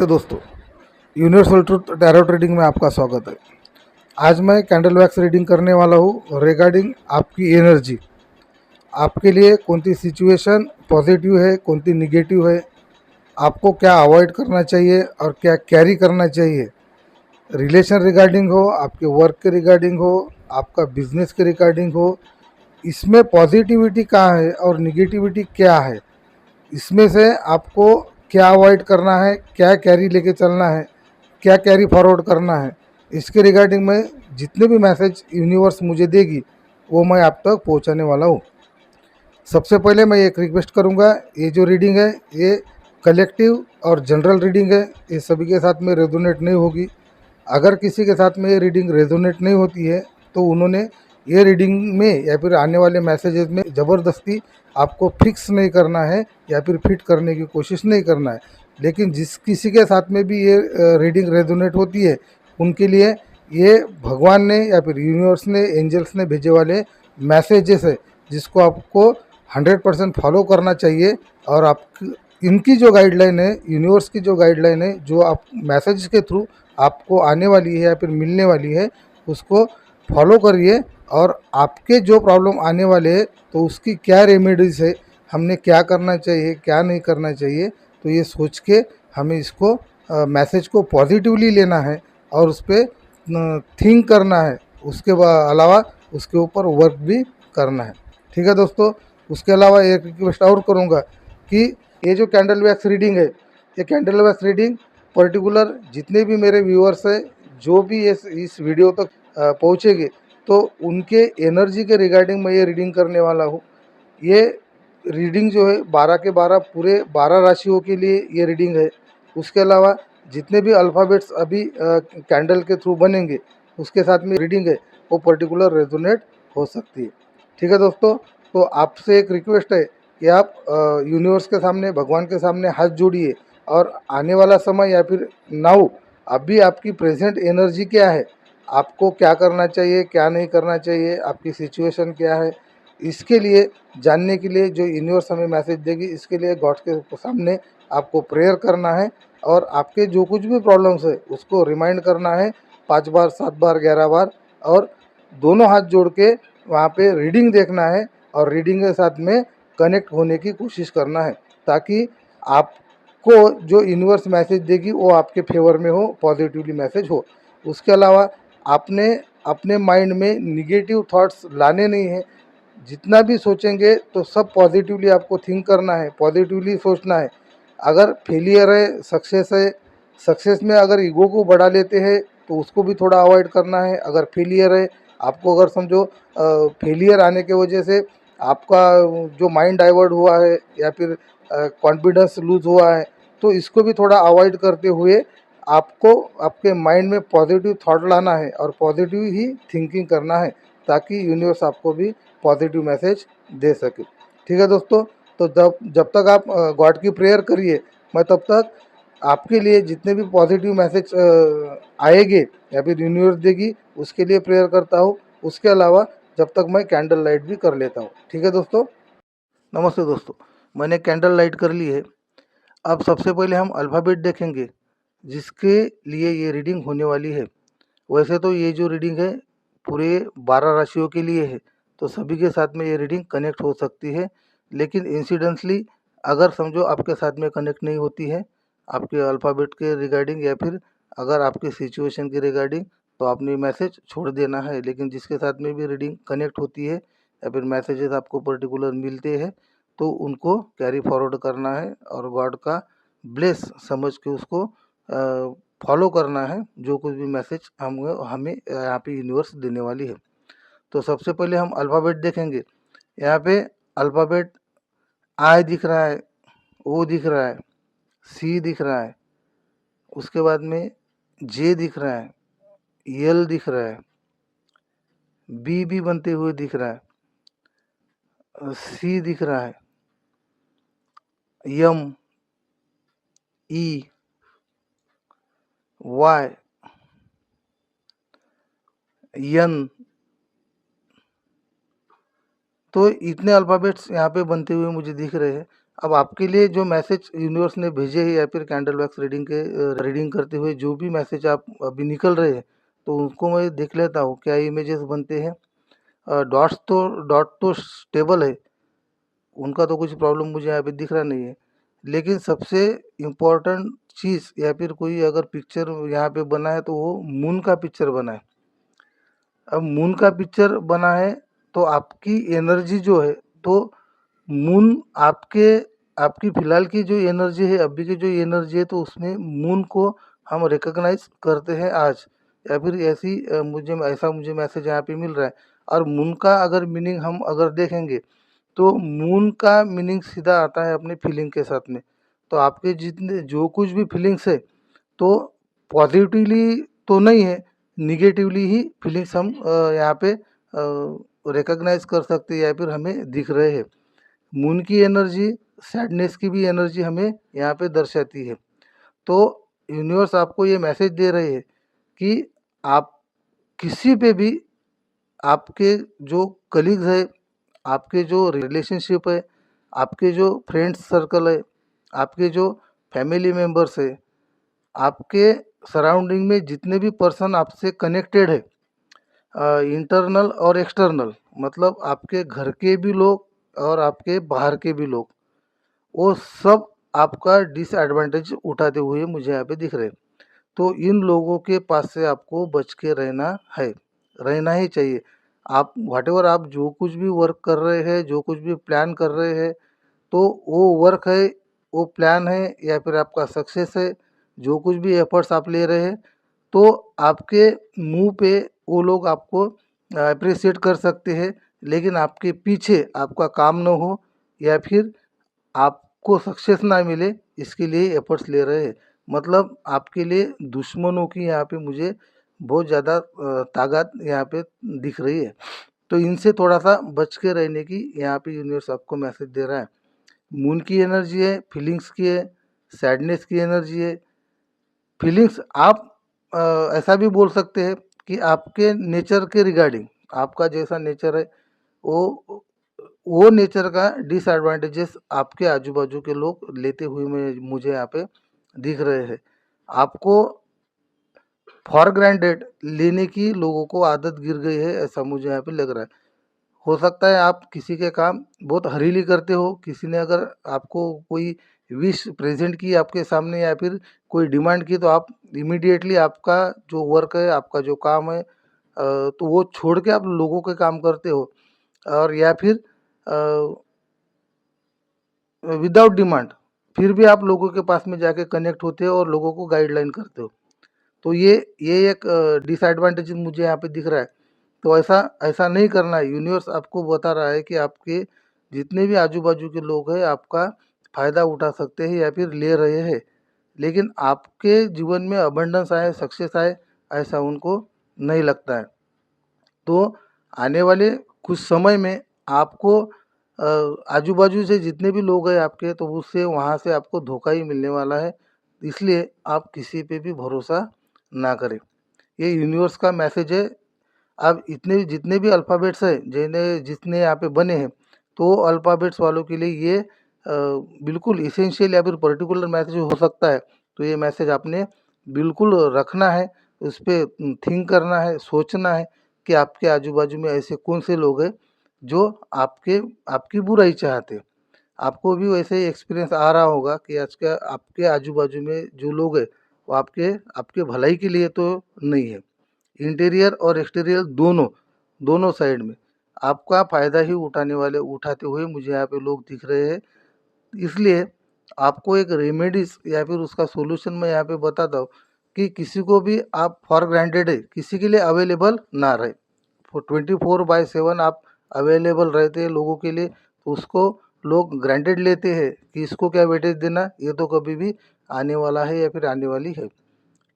नमस्ते दोस्तों, universal truth tarot reading में आपका स्वागत है। आज मैं कैंडल वैक्स रीडिंग करने वाला हूँ रिगार्डिंग आपकी एनर्जी। आपके लिए कौन सी सिचुएशन पॉजिटिव है, कौन सी निगेटिव है, आपको क्या अवॉइड करना चाहिए और क्या कैरी करना चाहिए। रिलेशन रिगार्डिंग हो, आपके वर्क के रिगार्डिंग हो, आपका बिजनेस के रिगार्डिंग हो, इसमें पॉजिटिविटी कहाँ है और निगेटिविटी क्या है, इसमें से आपको क्या अवॉइड करना है, क्या कैरी लेके चलना है, क्या कैरी फॉरवर्ड करना है, इसके रिगार्डिंग में जितने भी मैसेज यूनिवर्स मुझे देगी वो मैं आप तक पहुंचाने वाला हूँ। सबसे पहले मैं एक रिक्वेस्ट करूँगा, ये जो रीडिंग है ये कलेक्टिव और जनरल रीडिंग है, ये सभी के साथ में रेजोनेट नहीं होगी। अगर किसी के साथ में ये रीडिंग रेजोनेट नहीं होती है तो उन्होंने ये रीडिंग में या फिर आने वाले मैसेजेस में ज़बरदस्ती आपको फिक्स नहीं करना है या फिर फिट करने की कोशिश नहीं करना है। लेकिन जिस किसी के साथ में भी ये रीडिंग रेजोनेट होती है उनके लिए ये भगवान ने या फिर यूनिवर्स ने, एंजल्स ने भेजे वाले मैसेजेस है, जिसको आपको 100% फॉलो करना चाहिए। और आप इनकी जो गाइडलाइन है, यूनिवर्स की जो गाइडलाइन है, जो आप मैसेज के थ्रू आपको आने वाली है या फिर मिलने वाली है, उसको फॉलो करिए। और आपके जो प्रॉब्लम आने वाले हैं तो उसकी क्या रेमेडीज़ है, हमने क्या करना चाहिए, क्या नहीं करना चाहिए, तो ये सोच के हमें इसको मैसेज को पॉजिटिवली लेना है और उस पर थिंक करना है। उसके अलावा उसके ऊपर वर्क भी करना है। ठीक है दोस्तों, उसके अलावा एक रिक्वेस्ट और करूँगा कि ये जो कैंडल वैक्स रीडिंग है, ये कैंडल वैक्स रीडिंग पर्टिकुलर जितने भी मेरे व्यूअर्स हैं, जो भी इस वीडियो तक पहुँचेंगे, तो उनके एनर्जी के रिगार्डिंग मैं ये रीडिंग करने वाला हूँ। ये रीडिंग जो है 12 के 12 पूरे 12 राशियों के लिए ये रीडिंग है। उसके अलावा जितने भी अल्फ़ाबेट्स अभी कैंडल के थ्रू बनेंगे उसके साथ में रीडिंग है, वो पर्टिकुलर रेजोनेट हो सकती है। ठीक है दोस्तों, तो आपसे एक रिक्वेस्ट है कि आप यूनिवर्स के सामने, भगवान के सामने हाथ जोड़िए और आने वाला समय या फिर नाउ अभी आपकी प्रेजेंट एनर्जी क्या है, आपको क्या करना चाहिए, क्या नहीं करना चाहिए, आपकी सिचुएशन क्या है, इसके लिए जानने के लिए जो यूनिवर्स हमें मैसेज देगी, इसके लिए गॉड के सामने आपको प्रेयर करना है। और आपके जो कुछ भी प्रॉब्लम्स है उसको रिमाइंड करना है 5 बार, 7 बार, 11 बार, और दोनों हाथ जोड़ के वहाँ पे रीडिंग देखना है और रीडिंग के साथ में कनेक्ट होने की कोशिश करना है, ताकि आपको जो यूनिवर्स मैसेज देगी वो आपके फेवर में हो, पॉजिटिवली मैसेज हो। उसके अलावा आपने अपने माइंड में निगेटिव थॉट्स लाने नहीं हैं। जितना भी सोचेंगे तो सब पॉजिटिवली आपको थिंक करना है, पॉजिटिवली सोचना है। अगर फेलियर है, सक्सेस है, सक्सेस में अगर ईगो को बढ़ा लेते हैं तो उसको भी थोड़ा अवॉइड करना है। अगर फेलियर है, आपको अगर समझो फेलियर आने के वजह से आपका जो माइंड डाइवर्ट हुआ है या फिर कॉन्फिडेंस लूज हुआ है, तो इसको भी थोड़ा अवॉइड करते हुए आपको आपके माइंड में पॉजिटिव थॉट लाना है और पॉजिटिव ही थिंकिंग करना है, ताकि यूनिवर्स आपको भी पॉजिटिव मैसेज दे सके। ठीक है दोस्तों, तो जब जब तक आप गॉड की प्रेयर करिए, मैं तब तक आपके लिए जितने भी पॉजिटिव मैसेज आएंगे या फिर यूनिवर्स देगी उसके लिए प्रेयर करता हूँ। उसके अलावा जब तक मैं कैंडल लाइट भी कर लेता हूँ। ठीक है दोस्तों, नमस्ते दोस्तों, मैंने कैंडल लाइट कर ली है। अब सबसे पहले हम अल्फ़ाबेट देखेंगे जिसके लिए ये रीडिंग होने वाली है। वैसे तो ये जो रीडिंग है पूरे 12 राशियों के लिए है, तो सभी के साथ में ये रीडिंग कनेक्ट हो सकती है। लेकिन इंसिडेंटली अगर समझो आपके साथ में कनेक्ट नहीं होती है आपके अल्फ़ाबेट के रिगार्डिंग या फिर अगर आपके सिचुएशन के रिगार्डिंग, तो आपने मैसेज छोड़ देना है। लेकिन जिसके साथ में भी रीडिंग कनेक्ट होती है या फिर मैसेजेस आपको पर्टिकुलर मिलते हैं, तो उनको कैरी फॉरवर्ड करना है और गॉड का ब्लेस समझ के उसको फॉलो करना है, जो कुछ भी मैसेज हमें यहाँ पे यूनिवर्स देने वाली है। तो सबसे पहले हम अल्फ़ाबेट देखेंगे। यहाँ पे अल्फ़ाबेट आई दिख रहा है, ओ दिख रहा है, सी दिख रहा है, उसके बाद में जे दिख रहा है, एल दिख रहा है, बी भी बनते हुए दिख रहा है, सी दिख रहा है, एम, ई, वाई, एन। तो इतने अल्फ़ाबेट्स यहाँ पे बनते हुए मुझे दिख रहे हैं। अब आपके लिए जो मैसेज यूनिवर्स ने भेजे है या फिर कैंडल वैक्स रीडिंग के रीडिंग करते हुए जो भी मैसेज आप अभी निकल रहे हैं, तो उनको मैं देख लेता हूँ क्या इमेजेस बनते हैं। डॉट तो स्टेबल है, उनका तो कुछ प्रॉब्लम मुझे यहाँ पे दिख रहा नहीं है। लेकिन सबसे इम्पोर्टेंट चीज़ या फिर कोई अगर पिक्चर यहाँ पे बना है तो वो मून का पिक्चर बना है। अब मून का पिक्चर बना है तो आपकी एनर्जी जो है, तो मून आपके आपकी फ़िलहाल की जो एनर्जी है, अभी की जो एनर्जी है, तो उसमें मून को हम रिकॉग्नाइज़ करते हैं आज, या फिर मुझे मैसेज यहाँ पे मिल रहा है। और मून का अगर मीनिंग हम अगर देखेंगे, तो मून का मीनिंग सीधा आता है अपने फीलिंग के साथ में। तो आपके जितने जो कुछ भी फीलिंग्स है, तो पॉजिटिवली तो नहीं है, निगेटिवली ही फीलिंग्स हम यहाँ पे रिकॉग्नाइज़ कर सकते हैं या फिर हमें दिख रहे हैं। मून की एनर्जी सैडनेस की भी एनर्जी हमें यहाँ पे दर्शाती है। तो यूनिवर्स आपको ये मैसेज दे रहे हैं कि आप किसी पे भी, आपके जो कलीग्स है, आपके जो रिलेशनशिप है, आपके जो फ्रेंड्स सर्कल है, आपके जो फैमिली मेंबर्स है, आपके सराउंडिंग में जितने भी पर्सन आपसे कनेक्टेड है, इंटरनल और एक्सटर्नल, मतलब आपके घर के भी लोग और आपके बाहर के भी लोग, वो सब आपका डिसएडवांटेज उठाते हुए मुझे यहाँ पे दिख रहे हैं। तो इन लोगों के पास से आपको बच के रहना है, रहना ही चाहिए। आप व्हाटएवर आप जो कुछ भी वर्क कर रहे हैं, जो कुछ भी प्लान कर रहे हैं, तो वो वर्क है, वो प्लान है या फिर आपका सक्सेस है, जो कुछ भी एफर्ट्स आप ले रहे हैं, तो आपके मुँह पे वो लोग आपको एप्रिशिएट कर सकते हैं, लेकिन आपके पीछे आपका काम ना हो या फिर आपको सक्सेस ना मिले, इसके लिए एफर्ट्स ले रहे हैं। मतलब आपके लिए दुश्मनों की यहाँ पे मुझे बहुत ज़्यादा ताकत यहाँ पे दिख रही है। तो इनसे थोड़ा-सा बच के रहने की यहाँ पे यूनिवर्स आपको मैसेज दे रहा है। मून की एनर्जी है, फीलिंग्स की है, सैडनेस की एनर्जी है। फीलिंग्स आप ऐसा भी बोल सकते हैं कि आपके नेचर के रिगार्डिंग, आपका जैसा नेचर है, वो वो नेचर का डिसएडवांटेजेस आपके आजू-बाजू के लोग लेते हुए मुझे यहाँ पे दिख रहे हैं। आपको फॉर ग्रांटेड लेने की लोगों को आदत गिर गई है, ऐसा मुझे यहाँ पे लग रहा है। हो सकता है आप किसी के काम बहुत हरीली करते हो, किसी ने अगर आपको कोई विश प्रेज़ेंट की आपके सामने या फिर कोई डिमांड की, तो आप इमीडिएटली आपका जो वर्क है, आपका जो काम है, तो वो छोड़ के आप लोगों के काम करते हो, और या फिर विदाउट डिमांड फिर भी आप लोगों के पास में जाके कनेक्ट होते हो और लोगों को गाइडलाइन करते हो। तो ये एक डिसएडवांटेज मुझे यहाँ पे दिख रहा है। तो ऐसा ऐसा नहीं करना है। यूनिवर्स आपको बता रहा है कि आपके जितने भी आजू-बाजू के लोग हैं, आपका फ़ायदा उठा सकते हैं या फिर ले रहे हैं। लेकिन आपके जीवन में अबंडेंस आए, सक्सेस आए, ऐसा उनको नहीं लगता है। तो आने वाले कुछ समय में आपको आजू-बाजू से जितने भी लोग हैं आपके, तो उससे वहाँ से आपको धोखा ही मिलने वाला है। इसलिए आप किसी पे भी भरोसा ना करें। ये यूनिवर्स का मैसेज है। अब इतने जितने भी अल्फ़ाबेट्स हैं, जितने यहाँ पे बने हैं, तो अल्फ़ाबेट्स वालों के लिए ये बिल्कुल एसेंशियल या फिर पर्टिकुलर मैसेज हो सकता है। तो ये मैसेज आपने बिल्कुल रखना है, उस पे थिंक करना है, सोचना है कि आपके आजू-बाजू में ऐसे कौन से लोग हैं जो आपके आपकी बुराई चाहते हैं। आपको भी वैसे ही एक्सपीरियंस आ रहा होगा कि आज का आपके आजू-बाजू में जो लोग हैं, वो आपके आपके भलाई के लिए तो नहीं है। इंटीरियर और एक्सटीरियर दोनों साइड में आपका फ़ायदा ही उठाते हुए मुझे यहाँ पे लोग दिख रहे हैं। इसलिए आपको एक रेमेडीज़ या फिर उसका सॉल्यूशन मैं यहाँ पे बताता हूँ कि किसी को भी आप फॉर ग्रांटेड है, किसी के लिए अवेलेबल ना रहे। 24/7 आप अवेलेबल रहते हैं लोगों के लिए, तो उसको लोग ग्रांटेड लेते हैं कि इसको क्या वेटेज देना, ये तो कभी भी आने वाला है या फिर आने वाली है।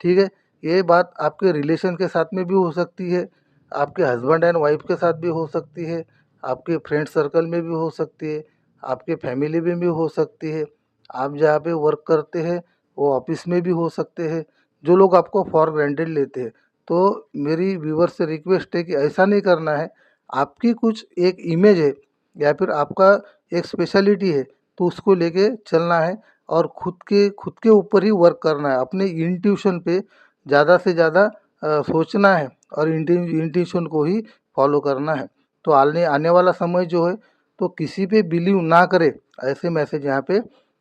ठीक है? ये बात आपके रिलेशन के साथ में भी हो सकती है, आपके हस्बैंड एंड वाइफ के साथ भी हो सकती है, आपके फ्रेंड सर्कल में भी हो सकती है, आपके फैमिली में भी हो सकती है, आप जहाँ पे वर्क करते हैं, वो ऑफ़िस में भी हो सकते हैं, जो लोग आपको फॉर ग्रांटेड लेते हैं। तो मेरी व्यूअर्स से रिक्वेस्ट है कि ऐसा नहीं करना है। आपकी कुछ एक इमेज है या फिर आपका एक स्पेशलिटी है तो उसको लेके चलना है और खुद के ऊपर ही वर्क करना है। अपने इंट्यूशन पे ज़्यादा से ज़्यादा सोचना है और इंट्यूशन को ही फॉलो करना है। तो आने आने वाला समय जो है तो किसी पे बिलीव ना करे, ऐसे मैसेज यहाँ पे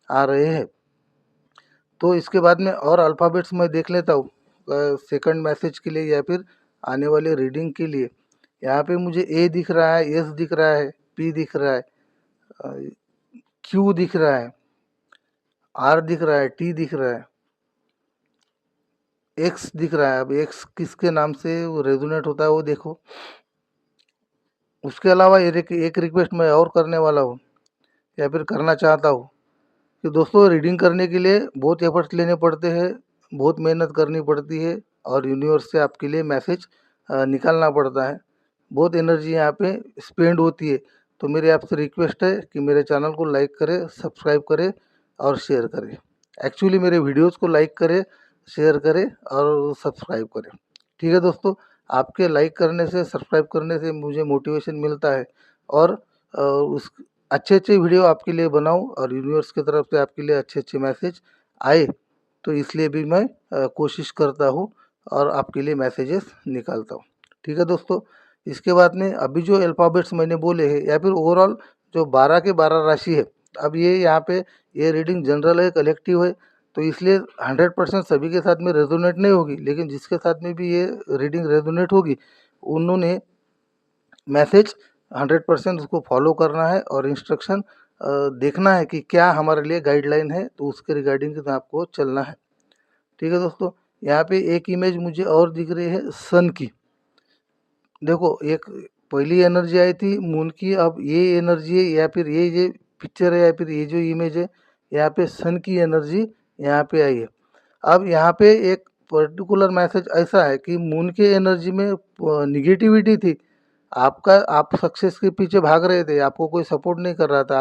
आ रहे हैं। तो इसके बाद में और अल्फ़ाबेट्स मैं देख लेता हूँ सेकंड मैसेज के लिए या फिर आने वाले रीडिंग के लिए। यहाँ पे मुझे ए दिख रहा है, एस दिख रहा है, पी दिख रहा है, क्यू दिख रहा है, आर दिख रहा है, टी दिख रहा है, एक्स दिख रहा है। अब एक्स किसके नाम से रेजोनेट होता है वो देखो। उसके अलावा एक रिक्वेस्ट मैं और करने वाला हूँ या फिर करना चाहता हूँ कि दोस्तों रीडिंग करने के लिए बहुत एफर्ट्स लेने पड़ते हैं, बहुत मेहनत करनी पड़ती है और यूनिवर्स से आपके लिए मैसेज निकालना पड़ता है। बहुत एनर्जी यहाँ पे स्पेंड होती है। तो मेरी आपसे रिक्वेस्ट है कि मेरे चैनल को लाइक करें, सब्सक्राइब करें और शेयर करें। एक्चुअली मेरे वीडियोज़ को लाइक करें, शेयर करें और सब्सक्राइब करें। ठीक है दोस्तों, आपके लाइक करने से, सब्सक्राइब करने से मुझे मोटिवेशन मिलता है और उस अच्छे अच्छे वीडियो आपके लिए बनाऊं और यूनिवर्स की तरफ से आपके लिए अच्छे अच्छे मैसेज आए। तो इसलिए भी मैं कोशिश करता हूँ और आपके लिए मैसेजेस निकालता हूँ। ठीक है दोस्तों, इसके बाद में अभी जो अल्फ़ाबेट्स मैंने बोले हैं या फिर ओवरऑल जो 12 के 12 राशि है, अब ये यहाँ पे ये रीडिंग जनरल है, कलेक्टिव है, तो इसलिए 100% सभी के साथ में रेजोनेट नहीं होगी, लेकिन जिसके साथ में भी ये रीडिंग रेजोनेट होगी उन्होंने मैसेज 100% उसको फॉलो करना है और इंस्ट्रक्शन देखना है कि क्या हमारे लिए गाइडलाइन है, तो उसके रिगार्डिंग आपको चलना है। ठीक है दोस्तों, यहाँ पे एक इमेज मुझे और दिख रही है सन की। देखो, एक पहली एनर्जी आई थी मून की, अब ये एनर्जी है या फिर ये पिक्चर है या फिर ये जो इमेज है, यहाँ पे सन की एनर्जी यहाँ पे आई है। अब यहाँ पे एक पर्टिकुलर मैसेज ऐसा है कि मून के एनर्जी में निगेटिविटी थी। आप सक्सेस के पीछे भाग रहे थे, आपको कोई सपोर्ट नहीं कर रहा था,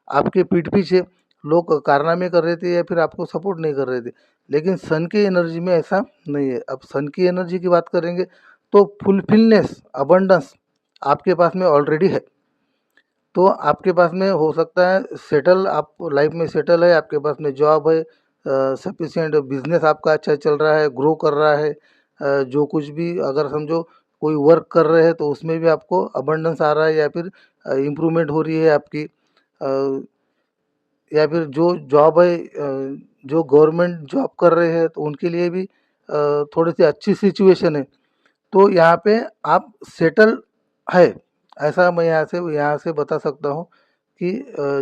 आपके पीठ पीछे लोग कारनामे कर रहे थे या फिर आपको सपोर्ट नहीं कर रहे थे। लेकिन सन की एनर्जी में ऐसा नहीं है। अब सन की एनर्जी की बात करेंगे तो फुलफिलनेस, अबंडेंस आपके पास में ऑलरेडी है। तो आपके पास में हो सकता है सेटल, आप लाइफ में सेटल है, आपके पास में जॉब है, सफिशिएंट बिजनेस आपका अच्छा चल रहा है, ग्रो कर रहा है, जो कुछ भी अगर समझो कोई वर्क कर रहे हैं तो उसमें भी आपको अबंडेंस आ रहा है या फिर इम्प्रूवमेंट हो रही है आपकी, या फिर जो जॉब है, जो गवर्नमेंट जॉब कर रहे हैं तो उनके लिए भी थोड़ी सी अच्छी सिचुएशन है। तो यहाँ पे आप सेटल है, ऐसा मैं यहाँ से बता सकता हूँ कि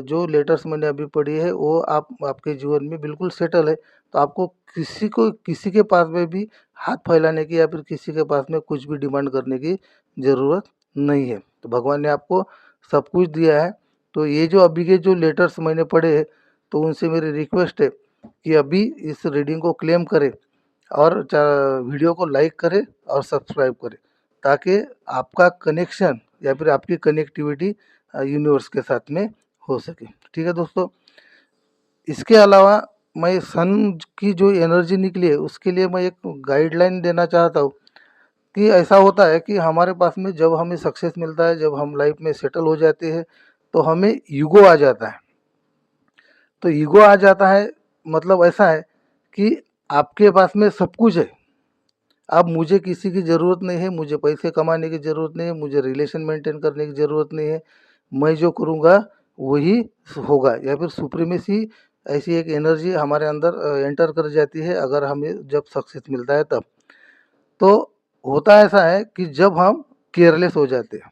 जो लेटर्स मैंने अभी पढ़ी है वो आप आपके जीवन में बिल्कुल सेटल है। तो आपको किसी के पास में भी हाथ फैलाने की या फिर किसी के पास में कुछ भी डिमांड करने की ज़रूरत नहीं है। तो भगवान ने आपको सब कुछ दिया है। तो ये जो अभी के जो लेटर्स मैंने पढ़े हैं, तो उनसे मेरी रिक्वेस्ट है कि अभी इस रीडिंग को क्लेम करें और वीडियो को लाइक करें और सब्सक्राइब करें, ताकि आपका कनेक्शन या फिर आपकी कनेक्टिविटी यूनिवर्स के साथ में हो सके। ठीक है दोस्तों, इसके अलावा मैं सन की जो एनर्जी निकली है उसके लिए मैं एक गाइडलाइन देना चाहता हूँ कि ऐसा होता है कि हमारे पास में जब हमें सक्सेस मिलता है, जब हम लाइफ में सेटल हो जाते हैं, तो हमें ईगो आ जाता है। तो ईगो आ जाता है मतलब ऐसा है कि आपके पास में सब कुछ है, अब मुझे किसी की ज़रूरत नहीं है, मुझे पैसे कमाने की ज़रूरत नहीं है, मुझे रिलेशन मेंटेन करने की ज़रूरत नहीं है, मैं जो करूँगा वही होगा, या फिर सुप्रीमेसी ऐसी एक एनर्जी हमारे अंदर एंटर कर जाती है अगर हमें जब सक्सेस मिलता है तब। तो होता ऐसा है कि जब हम केयरलेस हो जाते हैं,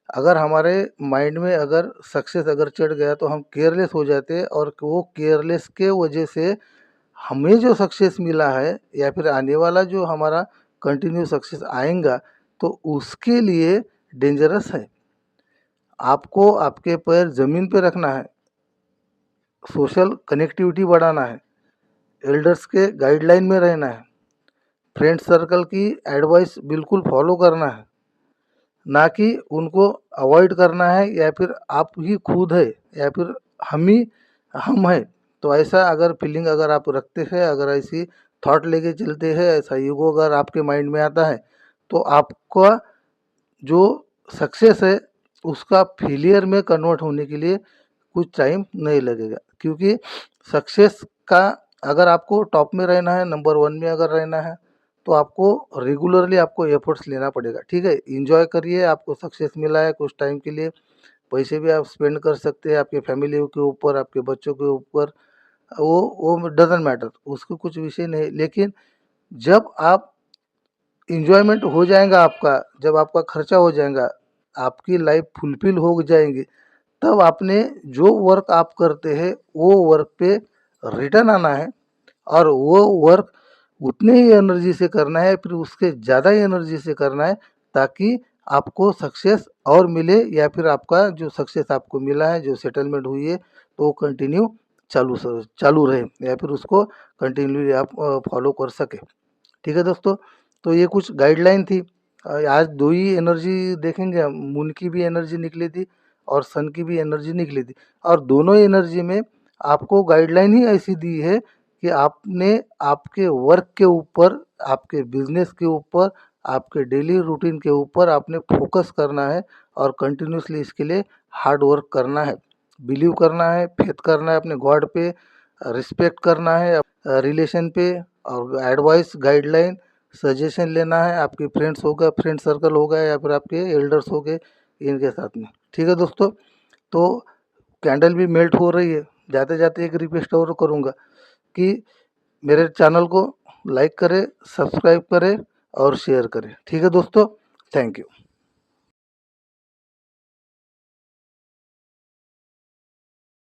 अगर हमारे माइंड में अगर सक्सेस अगर चढ़ गया तो हम केयरलेस हो जाते हैं और वो केयरलेस के वजह से हमें जो सक्सेस मिला है या फिर आने वाला जो हमारा कंटिन्यू सक्सेस आएगा तो उसके लिए डेंजरस है। आपको आपके पैर ज़मीन पे रखना है, सोशल कनेक्टिविटी बढ़ाना है, एल्डर्स के गाइडलाइन में रहना है, फ्रेंड सर्कल की एडवाइस बिल्कुल फॉलो करना है, ना कि उनको अवॉइड करना है या फिर आप ही खुद है या फिर हम हैं। तो ऐसा अगर फीलिंग अगर आप रखते हैं, अगर ऐसी थॉट लेके चलते हैं, ऐसा ईगो अगर आपके माइंड में आता है, तो आपका जो सक्सेस है उसका फेलियर में कन्वर्ट होने के लिए कुछ टाइम नहीं लगेगा, क्योंकि सक्सेस का अगर आपको टॉप में रहना है, नंबर 1 में अगर रहना है, तो आपको रेगुलरली आपको एफर्ट्स लेना पड़ेगा, ठीक है? एन्जॉय करिए, आपको सक्सेस मिला है कुछ टाइम के लिए, पैसे भी आप स्पेंड कर सकते हैं आपके फैमिली के ऊपर, आपके बच्चों के ऊपर, वो डज़न्ट मैटर, उसको कुछ विषय नहीं। लेकिन जब आप एन्जॉयमेंट हो जाएगा आपका, जब आपका खर्चा हो जाएगा, आपकी लाइफ फुलफ़िल हो जाएगी, तब आपने जो वर्क आप करते हैं, वो वर्क पे रिटर्न आना है और वो वर्क उतने ही एनर्जी से करना है, फिर उसके ज़्यादा ही एनर्जी से करना है, ताकि आपको सक्सेस और मिले, या फिर आपका जो सक्सेस आपको मिला है, जो सेटलमेंट हुई है, तो वो कंटिन्यू चालू रहे, या फिर उसको कंटिन्यूअली आप फॉलो कर सकें। ठीक है दोस्तों, तो ये कुछ गाइडलाइन थी। आज 2 ही एनर्जी देखेंगे हम, मून की भी एनर्जी निकली थी और सन की भी एनर्जी निकली थी, और दोनों एनर्जी में आपको गाइडलाइन ही ऐसी दी है कि आपने आपके वर्क के ऊपर, आपके बिजनेस के ऊपर, आपके डेली रूटीन के ऊपर आपने फोकस करना है और कंटिन्यूसली इसके लिए हार्ड वर्क करना है, बिलीव करना है, फेथ करना है अपने गॉड पे, रिस्पेक्ट करना है रिलेशन पे, और एडवाइस, गाइडलाइन, सजेशन लेना है आपके फ्रेंड्स हो गए, फ्रेंड सर्कल हो गया, या फिर आपके एल्डर्स हो गए, इनके साथ में। ठीक है दोस्तों, तो कैंडल भी मेल्ट हो रही है। जाते जाते एक रिक्वेस्ट और करूँगा कि मेरे चैनल को लाइक करें, सब्सक्राइब करें और शेयर करें। ठीक है दोस्तों, थैंक यू।